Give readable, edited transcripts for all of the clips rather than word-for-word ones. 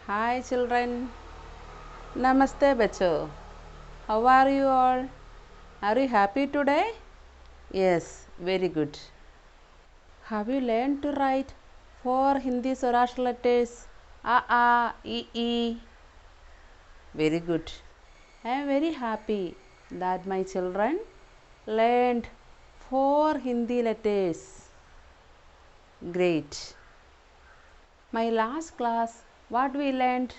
Hi children. Namaste bachcho. How are you all? Are you happy today? Yes, very good. Have you learned to write 4 Hindi Saurashtra letters? A, E. Very good. I am very happy that my children learned 4 Hindi letters. Great. My last class, what we learned?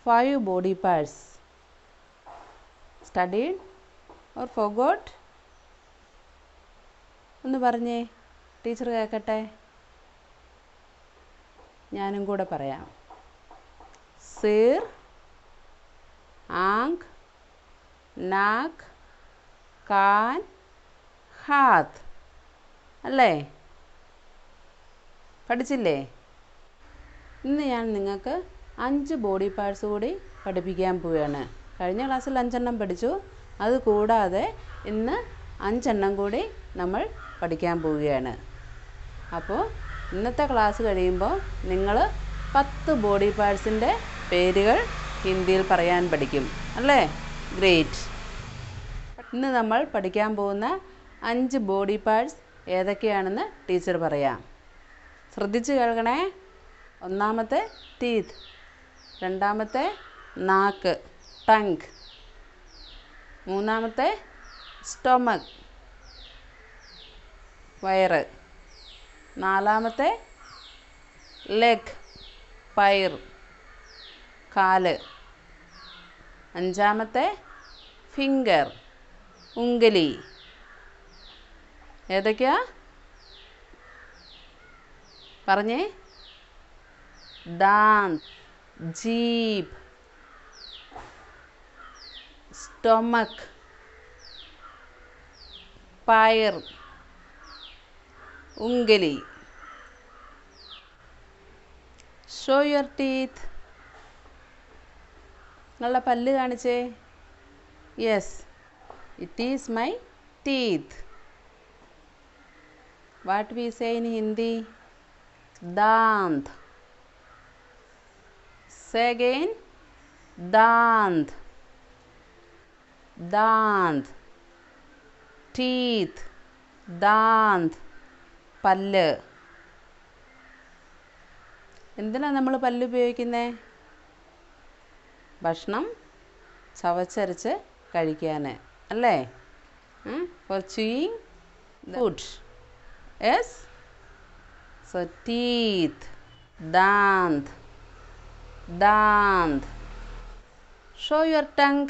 5 body parts. Studied or forgot? ഒന്ന് പറഞ്ഞേ, teacher കേൾക്കട്ടെ. ഞാനും കൂടെ പറയാം. സിർ, ആങ്ക്, നാക്ക്, can, Haat. അല്ലേ? പഠിച്ചില്ലേ? ഇന്ന് ഞാൻ നിങ്ങൾക്ക് 5 ബോഡി പാർട്സ് കൂടി പഠിപ്പിക്കാൻ പോവുകയാണ്. കഴിഞ്ഞ ക്ലാസ്സിൽ 5 എണ്ണം പഠിച്ചു. അതുകൂടാതെ ഇന്ന് 5 എണ്ണം കൂടി നമ്മൾ പഠിക്കാൻ പോവുകയാണ്. അപ്പോൾ ഇന്നത്തെ ക്ലാസ് കഴിയുമ്പോൾ നിങ്ങൾ 10 ബോഡി പാർട്സിൻ്റെ പേരുകൾ ഹിന്ദിയിൽ പറയാൻ പഠിക്കും. അല്ലേ? ഗ്രേറ്റ്. ഇന്ന് നമ്മൾ പഠിക്കാൻ പോകുന്ന 5 ബോഡി പാർട്സ് ഏതൊക്കെയാണെന്ന് ടീച്ചർ പറയാം. ശ്രദ്ധിച്ച് കേൾക്കണേ. ഒന്നാമത്തെ ടീത്ത്, രണ്ടാമത്തെ നാക്ക് ടങ്, മൂന്നാമത്തെ സ്റ്റൊമക്ക് വയറ്, നാലാമത്തെ ലെഗ് പയർ കാല്, അഞ്ചാമത്തെ ഫിംഗർ ഉംഗലി. ഏതൊക്കെയാ പറഞ്ഞേ? ദാന്ത്, ജീഭ്, സ്റ്റൊമക്ക്, പയർ, ഉംഗലി. Show your teeth. നിങ്ങളുടെ പല്ല് കാണിച്ചേ. Yes, it is my teeth. What we say in Hindi? ദാന്ത്. Say again. Dant. Dant. Teeth. Dant. പല്ല്. എന്തിനാണ് നമ്മൾ പല്ല് ഉപയോഗിക്കുന്നത്? ഭക്ഷണം ചവച്ചരച്ച് കഴിക്കാൻ അല്ലേ? For chewing food. Yes. So teeth, ദാന്ത്, ദാന്ത്. Show your tongue.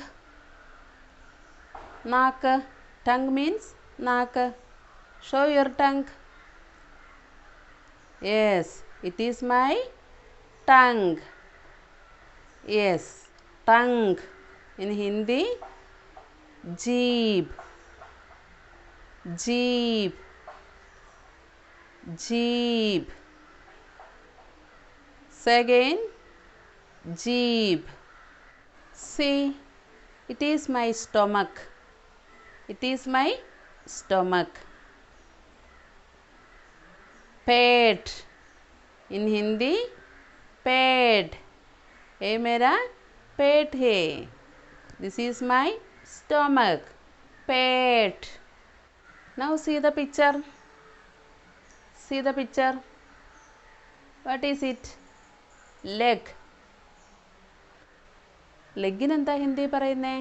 നാക്ക്. ടങ് മീൻസ് നാക്ക്. Show your tongue. Yes, it is my tongue. Yes, tongue. In Hindi ജീഭ്. ജീഭ്. ജീഭ്. Say again. Jeeb. See, it is my stomach. It is my stomach. Pet. In Hindi, pet. ये मेरा पेट है. This is my stomach. Pet. Now see the picture. See the picture. What is it? Leg. ലെഗിന് എന്താ ഹിന്ദി പറയുന്നേ?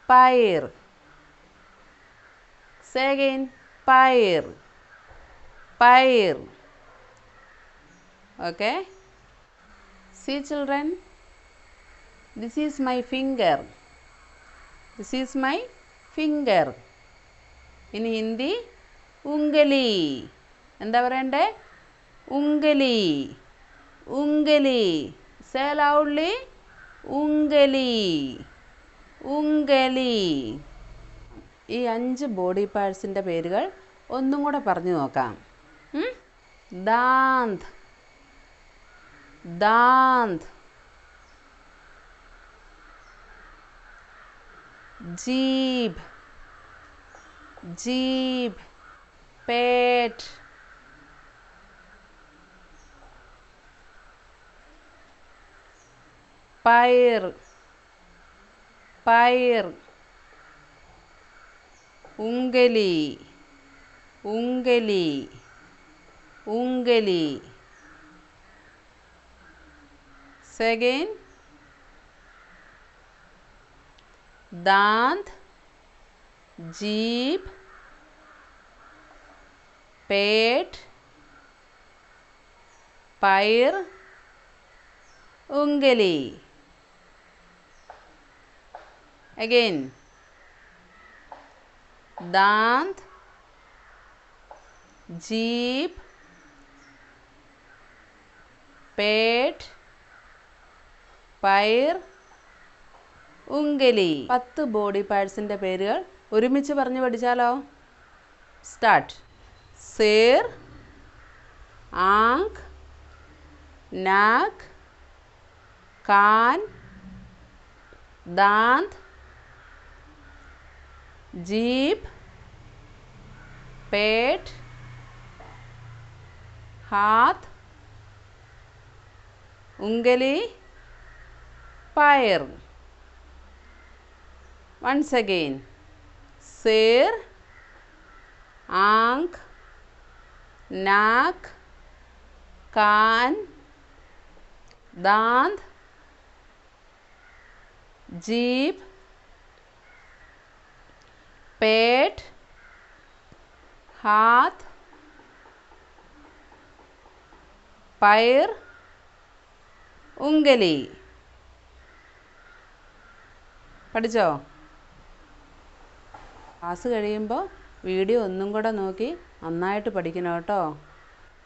പയർ. Say again. പയർ. പയർ. Okay. See children, this is my finger. This is my finger. In Hindi ഉംഗലി. എന്താ പറയണ്ടേ? ഉംഗലി. ഉംഗലി. Say loudly. ഉംഗലി. ഉംഗലി. ഈ 5 ബോഡി പാർട്സിൻ്റെ പേരുകൾ ഒന്നും കൂടെ പറഞ്ഞു നോക്കാം. ദാന്ത്. ദാന്ത്. ജീഭ്. ജീഭ്. പേട്ട്. പയർ പയർ. ഉങ്കലി ഉങ്കലി ഉങ്കലി. സെക്കൻഡ് दांत जीभ पेट पैर उंगली. Again दांत जीभ पेट पैर ഉങ്കലി. 10 ബോഡി പാർട്സിൻ്റെ പേരുകൾ ഒരുമിച്ച് പറഞ്ഞു പഠിച്ചാലോ? സ്റ്റാർട്ട്. സിർ, ആങ്ക്, നാക്ക്, കാൻ, ദാന്ത്, ജീഭ്, പേട്ട്, ഹാത്ത്, ഉങ്കലി, पैर. Once again, सिर, आँख, नाक, कान, दांत, जीभ, पेट, हाथ, पैर, उंगली. പഠിച്ചോ? ക്ലാസ് കഴിയുമ്പോൾ വീഡിയോ ഒന്നും കൂടെ നോക്കി നന്നായിട്ട് പഠിക്കണം കേട്ടോ.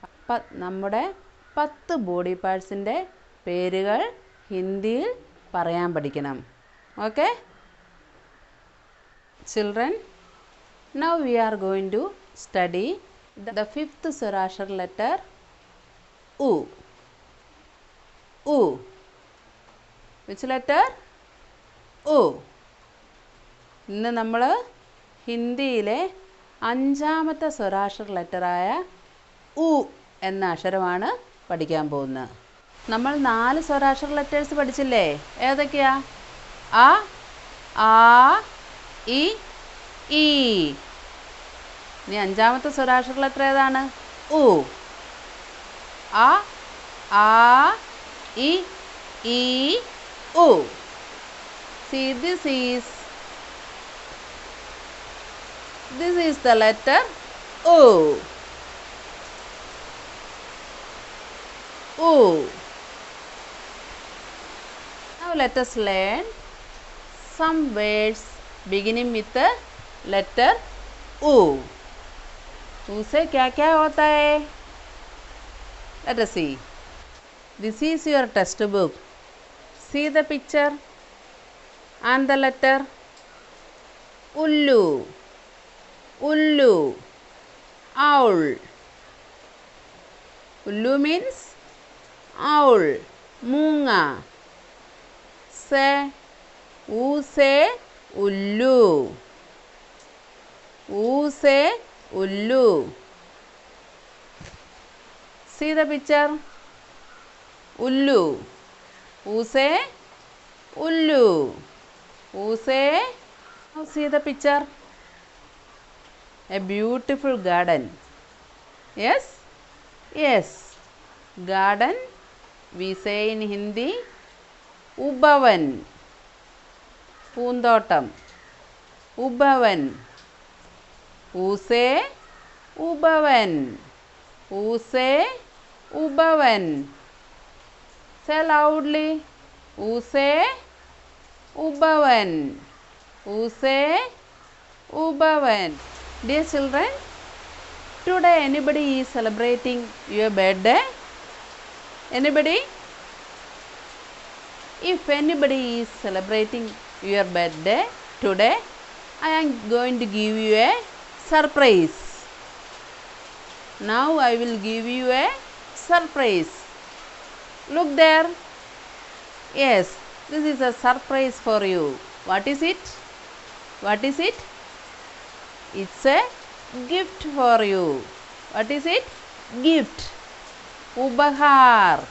അപ്പം നമ്മുടെ 10 ബോഡി പാർട്സിൻ്റെ പേരുകൾ ഹിന്ദിയിൽ പറയാൻ പഠിക്കണം. Okay children, now we are going to study the 5th സ്വരാക്ഷര ലെറ്റർ ഉ. ഉ. Which letter? ഉ. ഇന്ന് നമ്മൾ ഹിന്ദിയിലെ 5ാമത്തെ സ്വരാക്ഷര ലെറ്ററായ ഉ എന്ന അക്ഷരമാണ് പഠിക്കാൻ പോകുന്നത്. നമ്മൾ 4 സ്വരാക്ഷര ലെറ്റേഴ്സ് പഠിച്ചില്ലേ? ഏതൊക്കെയാ? അ, ആ, ഇ, ഈ. ഇനി 5ാമത്തെ സ്വരാക്ഷര ലെറ്റർ ഏതാണ്? ഉ. അ, ആ, ഇ, ഈ, ഉ. See, this is the letter U. U. Now let us learn some words beginning with the letter U. U से क्या क्या होता है? Let us see. This is your textbook. See the picture and the letter Ullu. Ullu. Owl. Ullu means owl. Munga. Say. U say Ullu. U say Ullu. See the picture. Ullu. U say Ullu. U say. Now see the picture. A beautiful garden. Yes? Yes. Garden we say in Hindi Ubhavan. Poondotam. Ubhavan. U say Ubhavan. U say Ubhavan. Say loudly. U say Ubhavan. U say Ubhavan. Dear children, today anybody is celebrating your birthday? Anybody? If anybody is celebrating your birthday today, I am going to give you a surprise. Now I will give you a surprise. Look there. Yes, this is a surprise for you. What is it? What is it? It's a gift for you. What is it? Gift. Ubahar.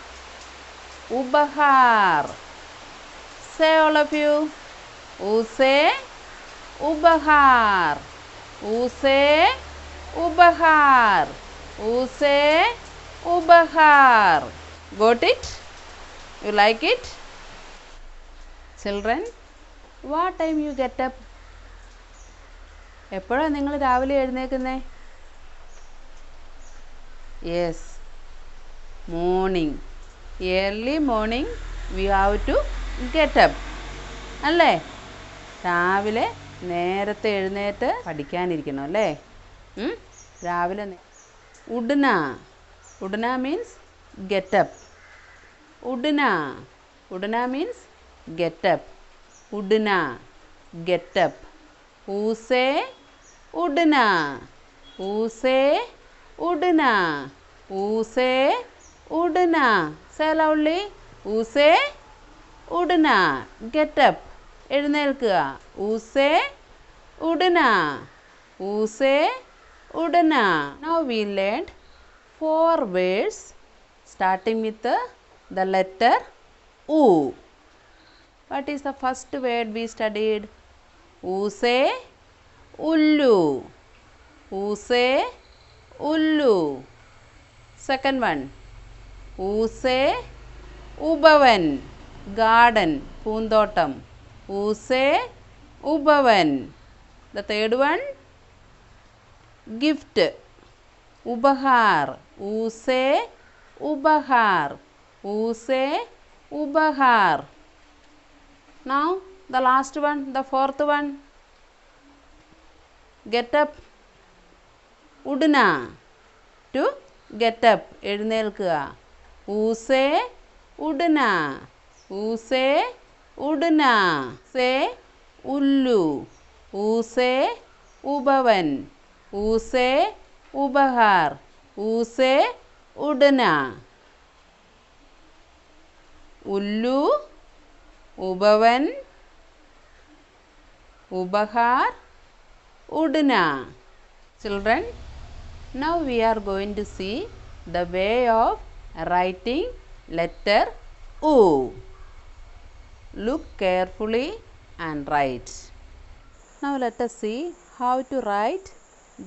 Ubahar. Say all of you. Use ubahar. Use ubahar. Use ubahar. Got it? You like it? Children, what time you get up? എപ്പോഴാണ് നിങ്ങൾ രാവിലെ എഴുന്നേൽക്കുന്നത്? Yes, morning. Early morning we have to get up അല്ലേ? രാവിലെ നേരത്തെ എഴുന്നേറ്റ് പഠിക്കാനിരിക്കണം അല്ലേ? രാവിലെ ഉഡ്ന. ഉഡ്ന മീൻസ് ഗെറ്റ് അപ്പ്. ഉഡ്ന. ഉഡ്ന മീൻസ് ഗെറ്റ് അപ്പ്. ഉഡ്ന, ഗെറ്റ് അപ്പ്. ഊസേ ഉഡ്ന. ഊസേ ഉഡ്ന. ഊസേ ഉഡ്ന. Say loudly. ഊസേ ഉഡ്ന. ഗെറ്റ് അപ്പ്, എഴുന്നേൽക്കുക. ഊസേ ഉഡ്ന. ഊസേ ഉഡ്ന. Now we learned 4 words starting with the letter U. What is the first word we studied? Use ullu. Use ullu. Second one. Use ubavan. Garden, പൂന്തോട്ടം. Use ubavan. The third one. Gift. Ubahar. Use ubahar. Use ubahar. Now the last one, the fourth one. Get up. Udna. To get up, എഴുന്നേൽക്കുക. ഊസേ ഉഡ്ന. ഊസേ ഉഡ്ന. Say ഉല്ലു. ഊസേ Upvan. ഊസേ Uphar. ഊസേ ഉഡ്ന. ഉല്ലു, Upvan, ubahar, udna. Children, now we are going to see the way of writing letter U. Look carefully and write. Now let us see how to write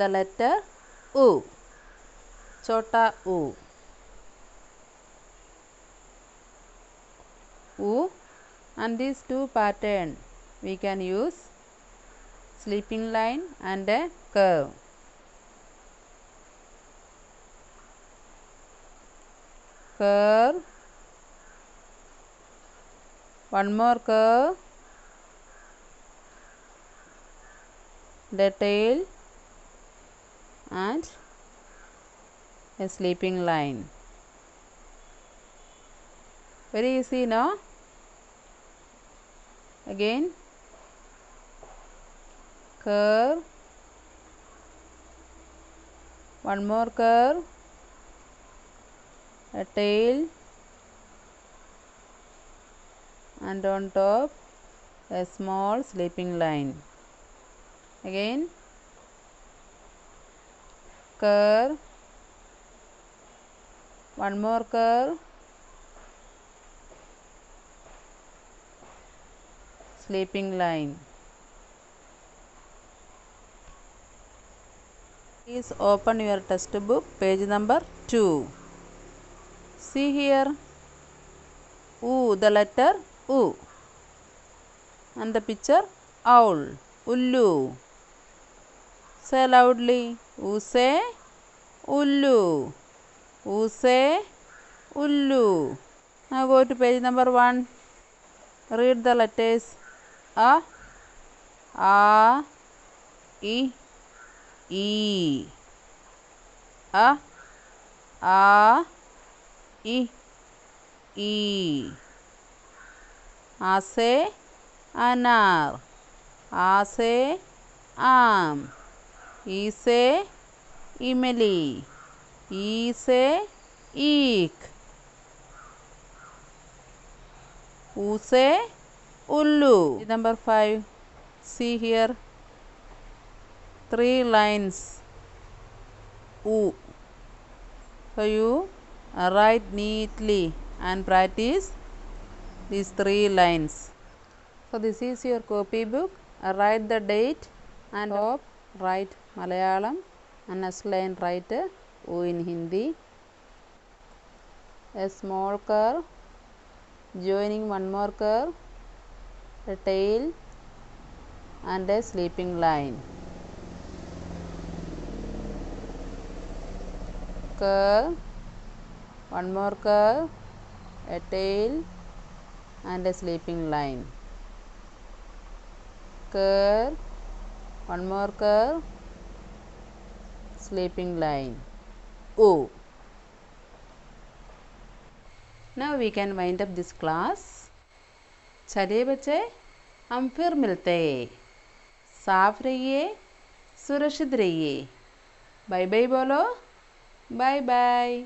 the letter U. Chota U. U, and these two patterns we can use sleeping line and a curve. Curve, one more curve, the tail and a sleeping line. Very easy, no? Again, curve, one more curve, a tail, and on top a small sleeping line. Again, curve, one more curve, sleeping line. Please open your textbook, page number 2. See here, U, the letter U, and the picture owl, ullu. Say loudly, use ullu. Use ullu. Now go to page number 1. Read the letters A, I, E. A, I, E. Ase, anar. Ase, am. Ise, imeli. Ise, eek. Use ullu. Number 5. See here, 3 lines U. So you write neatly and practice these 3 lines. So this is your copybook. Write the date and top write Malayalam and next line write O in Hindi. A small curve joining one more curve, a tail and a sleeping line. Curve, one more curve, a tail and a sleeping line. Curve, one more curve, sleeping line. O. Now we can wind up this class. चलिए बच्चे हम फिर मिलते हैं. साफ रहिए, सुरक्षित रहिए. बाय बाय बोलो. Bye bye.